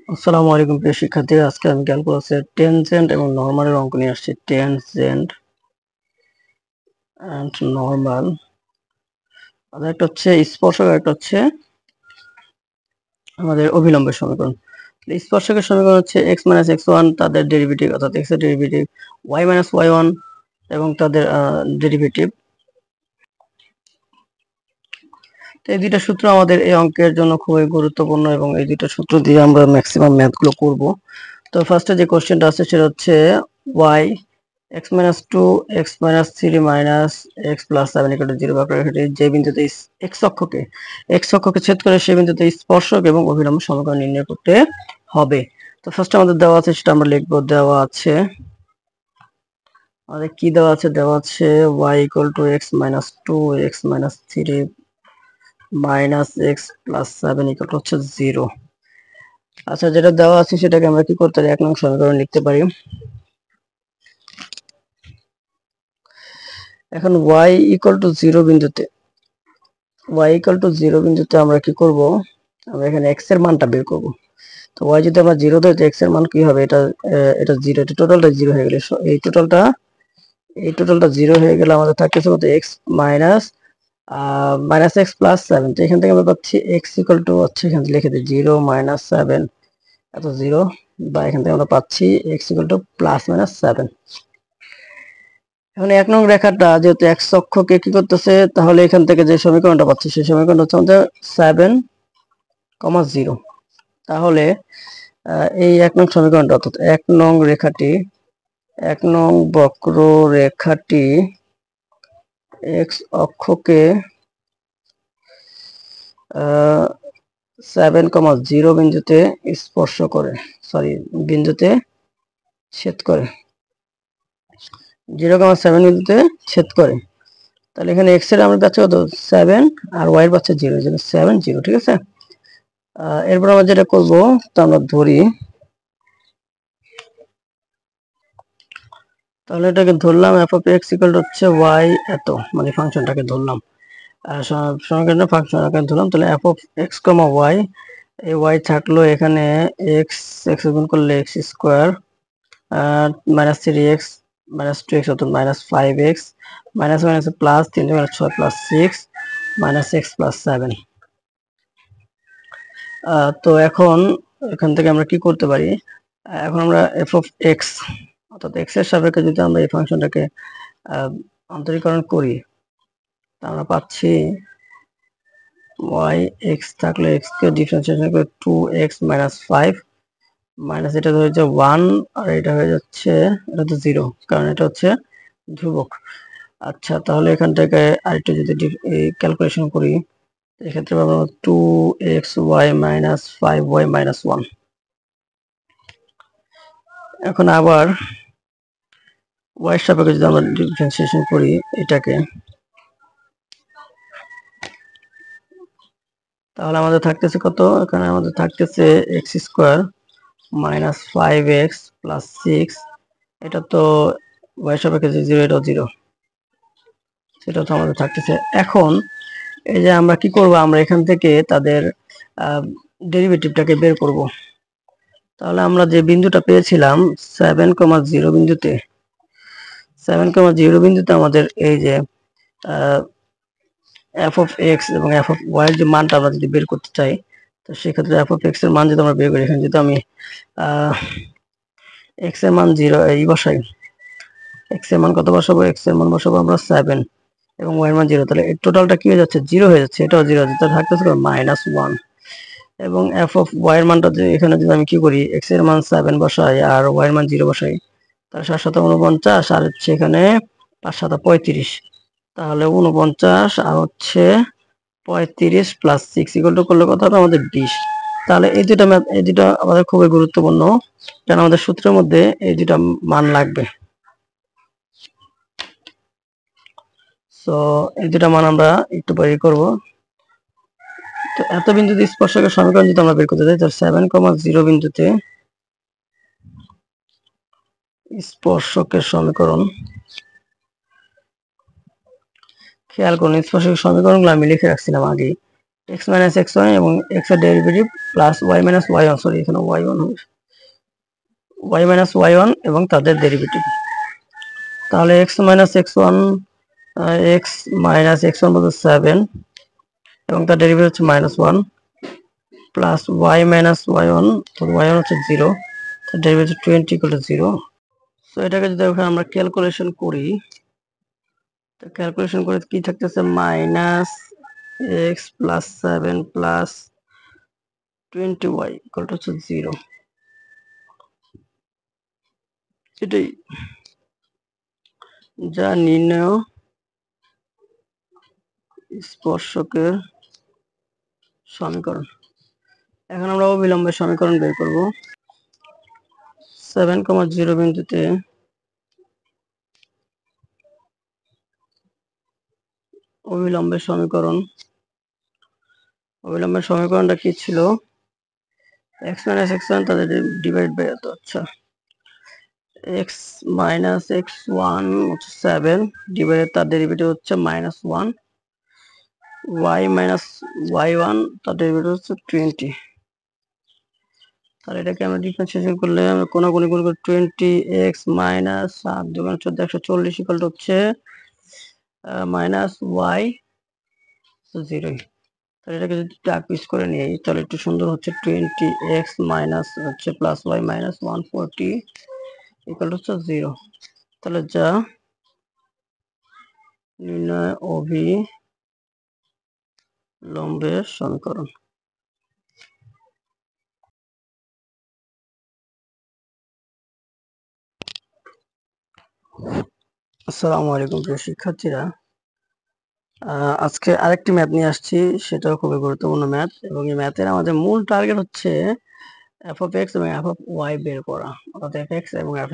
আসসালামু আলাইকুম প্রিয় শিক্ষার্থীরা, আজকে আমি ক্যালকুলাসের টেনজেন্ট এবং নরমালের অঙ্ক নিয়ে আসছি। টেনজেন্ট এন্ড নরমাল, আর একটা হচ্ছে স্পর্শক, একটা হচ্ছে আমাদের অভিলম্বের সমীকরণ। স্পর্শকের সমীকরণ হচ্ছে x - x1 তাদের ডেরিভেটিভ, অর্থাৎ x এর ডেরিভেটিভ, y - y1 এবং তাদের ডেরিভেটিভ। এই দুইটা সূত্র আমাদের এই অঙ্কের জন্য খুবই গুরুত্বপূর্ণ এবং এই দুইটা সূত্র দিয়ে আমরা ম্যাক্সিমাম ম্যাথগুলো করব। তো ফার্স্টে যে কোশ্চেনটা আছে সেটা হচ্ছে y x - 2 x - 3 x + 7 = 0 বক্ররেখাটি যে বিন্দুতে x অক্ষকে ছেদ করে সেই বিন্দুতে স্পর্শক এবং অভিলম্ব সমকোণ নির্ণয় করতে হবে। তো ফার্স্ট আমাদের দেওয়া আছে, সেটা আমরা লিখব। দেওয়া আছে আমাদের কি দেওয়া আছে? দেওয়া আছে y = x - 2 x - 3 x + 7 হচ্ছে 0। আচ্ছা, যেটা দেওয়া আছে সেটাকে আমরা কি করতে পারি? 1 নং সমীকরণ লিখতে পারি। এখন y = 0 বিন্দুতে আমরা কি করব? আমরা এখানে x এর মানটা বের করব। তো y যদি আমরা 0 ধরি, x এর মান কি হবে? এটা 0, এটা টোটালটা 0 হয়ে গেলে এই টোটালটা 0 হয়ে গেলে আমাদের থাকতেছে কত? x minus x + 7। তো এখান থেকে আমরা পাচ্ছি x হচ্ছে, এখানে লিখে দিই 0 - 7 এত 0, বা এখান থেকে আমরা পাচ্ছি x + 7। এখন 1 নং রেখাটা যেহেতু x অক্ষকে কি করতেছে, তাহলে এখান থেকে যে সমীকরণটা পাচ্ছি সেই সমীকরণটা হচ্ছে আমাদের 7, 0। তাহলে এই 1 নং সমীকরণটা, অর্থাৎ 1 নং রেখাটি, 1 নং বক্ররেখাটি x অক্ষকে 7, 0 বিন্দুতে স্পর্শ করে, বিন্দুতে ছেদ করে, 0, 7 বিন্দুতে ছেদ করে। তাহলে এখানে x এর আমরা পাচ্ছি কত? 7, আর y এর পাচ্ছে 0, এই জন্য 7, 0। ঠিক আছে। এরপর আমরা যেটা করব, তা আমরা ধরি, তাহলে এটাকে ধরলাম f of x হচ্ছে y এত, মানে ফাংশনটাকে ধরলাম, সমীকরণের ফাংশন আকারে ধরলাম। তাহলে f of x, y, এই y থাকলো এখানে x, x গুণ করলে x স্কয়ার, -3x -2x অর্থাৎ -5x, মাইনাস মাইনাসে প্লাস, 3 × 6 + 6 x + 7। তো এখন এখান থেকে আমরা কি করতে পারি? এখন আমরা f of x, অর্থাৎ x এর সাপেক্ষে যদি আমরা এই ফাংশনটাকে অন্তরীকরণ করি, তা আমরা পাচ্ছি y, x থাকলে x কে ডিফারেন্সিয়েশন করে 2x - 5 মাইনাস, এটা হয়ে যাচ্ছে 1, আর এটা হয়ে যাচ্ছে, এটা তো 0, কারণ এটা হচ্ছে ধ্রুবক। আচ্ছা, তাহলে এখান থেকে আরেকটু যদি ক্যালকুলেশন করি, এক্ষেত্রে পাবো 2xy - 5y - 1। এখন আবার y এর সাপেক্ষে যদি আমরা ডিফারেন্সিয়েশন করি এটাকে, তাহলে আমাদের থাকতেছে কত? এখানে আমাদের থাকতেছে x² - 5x + 6, এটা তো y এর সাপেক্ষে 0, এটাও 0, সেটা তো আমাদের থাকতেছে। এখন এই যে আমরা কি করব, আমরা এখান থেকে তাদের ডেরিভেটিভটাকে বের করব। তাহলে আমরা যে বিন্দুটা পেয়েছিলাম 7, 0 বিন্দুতে, 7, 0 বিন্দুতে আমাদের এই যে f of x এবং f of y এর যে মানটা আমরা যদি বের করতে চাই, তো সেক্ষেত্রে f of x এর মান যদি আমরা বের করি, এখানে যদি আমি x এর মান 0 এই বসাই, x এর মান কত বসাবো? x এর মান বসাবো আমরা 7 এবং y এর মান 0, তাহলে এই টোটালটা কি হয়ে যাচ্ছে? 0 হয়ে যাচ্ছে, এটাও 0 হয়ে যাচ্ছে, তাহলে থাকতেছে -1। এবং f of y এর মানটা এখানে যদি আমি কি করি, x এর মান 7 বসাই আর y এর মান 0 বসাই, তাহলে 7 × 7 = 49, আর হচ্ছে এখানে 5 × 7 = 35, তাহলে 49 আর হচ্ছে 35 + 6 করলে কত হবে? আমাদের 20। তাহলে এই দুটা আমাদের খুবই গুরুত্বপূর্ণ, কারণ আমাদের সূত্রের মধ্যে এই দুটা মান লাগবে। সো এই দুটা মান আমরা একটু পরে করব। তো এত বিন্দুতে স্পর্শকের সমীকরণ যদি আমরা বের করতে চাই, তাহলে 7, 0 বিন্দুতে স্পর্শকের সমীকরণ, খেয়াল করুন স্পর্শকের সমীকরণগুলো আমি লিখে রাখছিলাম আগে। এক্স মাইনাস এক্স ওয়ান এবং এক্স এর derivative plus y minus y one, sorry এখানে ওয়াই ওয়ান হবে, ওয়াই মাইনাস ওয়াই ওয়ান এবং তাদের ডেরিভেটিভ। তাহলে x minus x one, x minus x one বলতে 7 এবং তার ডেরিভেটিভ হচ্ছে minus one, plus y minus y one, তো ওয়াই ওয়ান হচ্ছে 0, তার ডেরিভেটিভ 20 ইকুয়াল টু 0। সো এটাকে যদি আমরা ক্যালকুলেশন করি, তো ক্যালকুলেশন করে কি থাকতেছে, minus x plus 7 plus 20y equal to হচ্ছে 0। এটাই যা নির্ণয় স্পর্শকের সমীকরণ। এখন আমরা অবিলম্বের সমীকরণ বের করব। 7,0 বিন্দুতে অবিলম্বের সমীকরণটা কি ছিল, x মাইনাস এক্স ওয়ান তাদের ডিভাইড বাই এত, আচ্ছা x মাইনাস এক্স ওয়ান হচ্ছে 7 ডিভাইডেড তার ডেরিভেটিভ হচ্ছে minus one, y minus y one তার ডেরিভেটিভ হচ্ছে 20। তাহলে এটাকে আমরা ডিফারেন্সিয়েশন করলে আমরা কোনাকুনি করব, 20x মাইনাস 7 দুগুণ 14 140 ইকুয়াল হচ্ছে মাইনাস y 0। তাহলে এটাকে যদি টাক পিস করে নিই তাহলে একটু সুন্দর হচ্ছে, 20x মাইনাস হচ্ছে প্লাস y মাইনাস 140 ইকুয়াল হচ্ছে 0। তাহলে যা নির্ণয় অভিলম্বের সমীকরণ। আসসালামু আলাইকুম প্রিয় শিক্ষার্থীরা, আজকে আরেকটি ম্যাথ নিয়ে আসছি, সেটাও খুবই গুরুত্বপূর্ণ ম্যাথ এবং এই ম্যাথের আমাদের মূল টার্গেট হচ্ছে এফ অফ এক্স এবং এফ অফ ওয়াই বের করা, অর্থাৎ এফ এক্স এবং এফ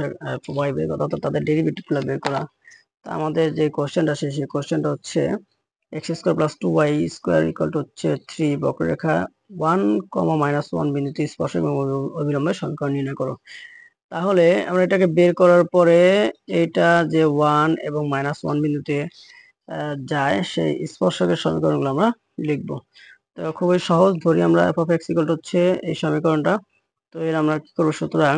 ওয়াই বের করা, অর্থাৎ তাদের ডেরিভেটিভগুলো বের করা। তা আমাদের যে কোশ্চেনটা আছে সেই কোশ্চেনটা হচ্ছে x square plus 2y square equal to হচ্ছে 3 বক্ররেখা 1, -1 বিন্দুতে স্পর্শক এবং অবিলম্বের সমীকরণ নির্ণয় করো। তাহলে আমরা এটাকে বের করার পরে এটা যে 1 এবং -1 বিন্দুতে যায় সেই স্পর্শকের সমীকরণগুলো আমরা লিখব। তো খুবই সহজ, ধরি আমরা F of x equal to হচ্ছে এই সমীকরণটা। তো এর আমরা কি করব, সুতরাং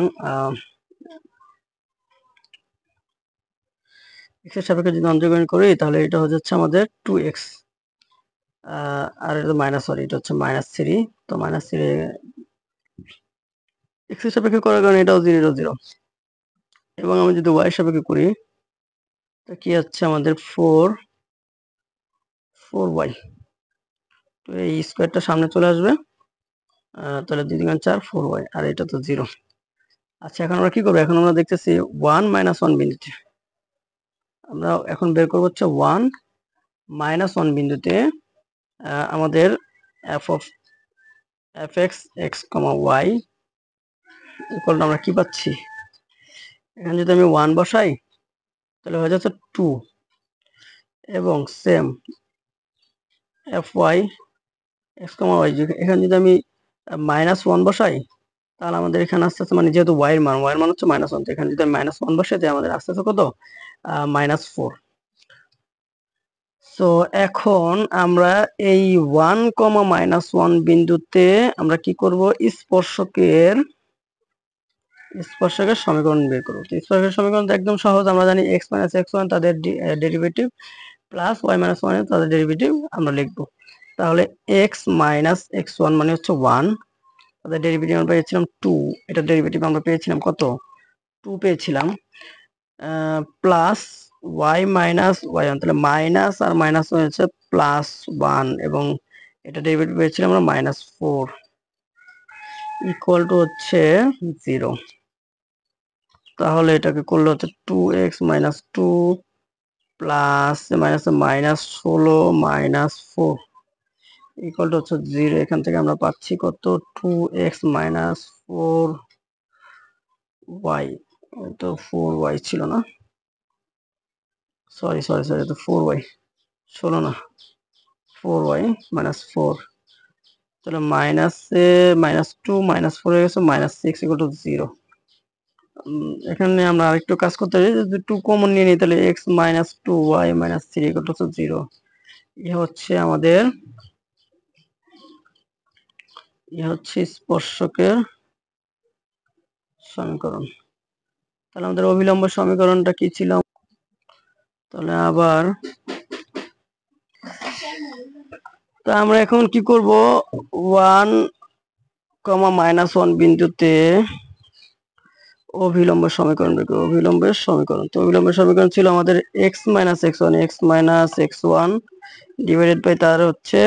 x এর সাপেক্ষে যদি অন্তর্গ্রহণ করি তাহলে এটা হচ্ছে আমাদের 2x, আর এটা মাইনাস, সরি এটা হচ্ছে -3। তো -3 x এর সাপেক্ষে করার কারণে এটাও 0 0। এবং আমি যদি y এর সাপেক্ষে করি তো কি হচ্ছে আমাদের 4y। তো এই স্কোয়ারটা সামনে চলে আসবে, তাহলে 2 2 4 4y, আর এটা তো 0। আচ্ছা এখন আমরা কি করবো, এখন আমরা দেখতেছি 1 -1 বিন্দুতে, আমরা এখন বের করবো হচ্ছে 1 -1 বিন্দুতে আমাদের f of fx x, y equal to আমরা কি পাচ্ছি, এখানে যদি আমি 1 বসাই তাহলে হয়ে যাচ্ছে 2, এবং সেম fy x, y এখানে যদি আমি -1 বসাই তাহলে আমাদের এখানে আস্তে আস্তে, মানে যেহেতু y এর মান হচ্ছে -1, তো এখানে যদি আমি -1 বসাই তাহলে আমাদের আস্তে আস্তে কত, -4। সো এখন আমরা এই 1, -1 বিন্দুতে আমরা কি করব, স্পর্শকের সমীকরণ বের করব। তো স্পর্শকের সমীকরণ তো একদম সহজ, আমরা জানি x মাইনাস এক্স ওয়ান তাদের derivative plus y minus one তাদের ডেরিভেটিভ আমরা লিখব। তাহলে x মাইনাস এক্স ওয়ান মানে হচ্ছে 1, তাদের ডেরিভেটিভ আমরা পেয়েছিলাম 2, এটা ডেরিভেটিভ আমরা পেয়েছিলাম কত, 2 পেয়েছিলাম, plus y minus y one, তাহলে মাইনাস আর মাইনাস হয়েছে +1, এবং এটা ডেরিভেটিভ পেয়েছিলাম আমরা -4 ইকুয়াল টু হচ্ছে 0। তাহলে এটাকে করলে হচ্ছে 2x minus 2 plus -16 -4 equal to হচ্ছে 0। এখান থেকে আমরা পাচ্ছি কত, 2x মাইনাস 4y, তো 4y ছিল না, সরি সরি সরি, তো 4y 16 না, 4y মাইনাস 4, তাহলে -2 -4 হয়ে গেছে -6 ইকুয়াল টু 0। এখানে আমরা আরেকটু কাজ করতে পারি, যদি 2 কমন নিয়ে নিই তাহলে x minus 2y minus 3 equal to 0। এ হচ্ছে আমাদের এ হচ্ছে স্পর্শকের সমীকরণ। তাহলে আমাদের অভিলম্ব সমীকরণটা কি ছিল? তাহলে আবার তো আমরা এখন কি করব, 1, -1 বিন্দুতে অভিলম্ব সমীকরণ বের করব। অভিলম্বের সমীকরণ, তো অভিলম্বের সমীকরণ ছিল আমাদের x - x1, x - x1 divided by তার হচ্ছে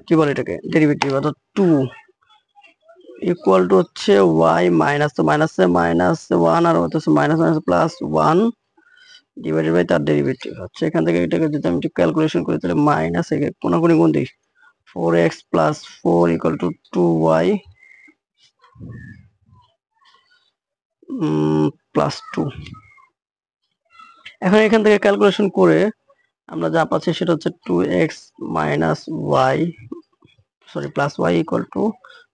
কি বলে এটাকে, ডেরিভেটিভ অর্থাৎ 2 ইকুয়াল টু হচ্ছে y মাইনাস, তো মাইনাসে -1 আর হচ্ছে minus minus plus 1 divided by তার ডেরিভেটিভ হচ্ছে। এখান থেকে এটাকে যদি আমি একটু ক্যালকুলেশন করি তাহলে মাইনাস একে কোনাকুনি গুণ দিই, 4x + 4 ইকুয়াল টু 2y +2। এখন এখান থেকে ক্যালকুলেশন করে আমরা যা পাচ্ছি সেটা হচ্ছে 2x - y +y equal to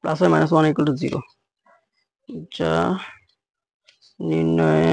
+y - 1 equal to 0, যা নির্ণয়ে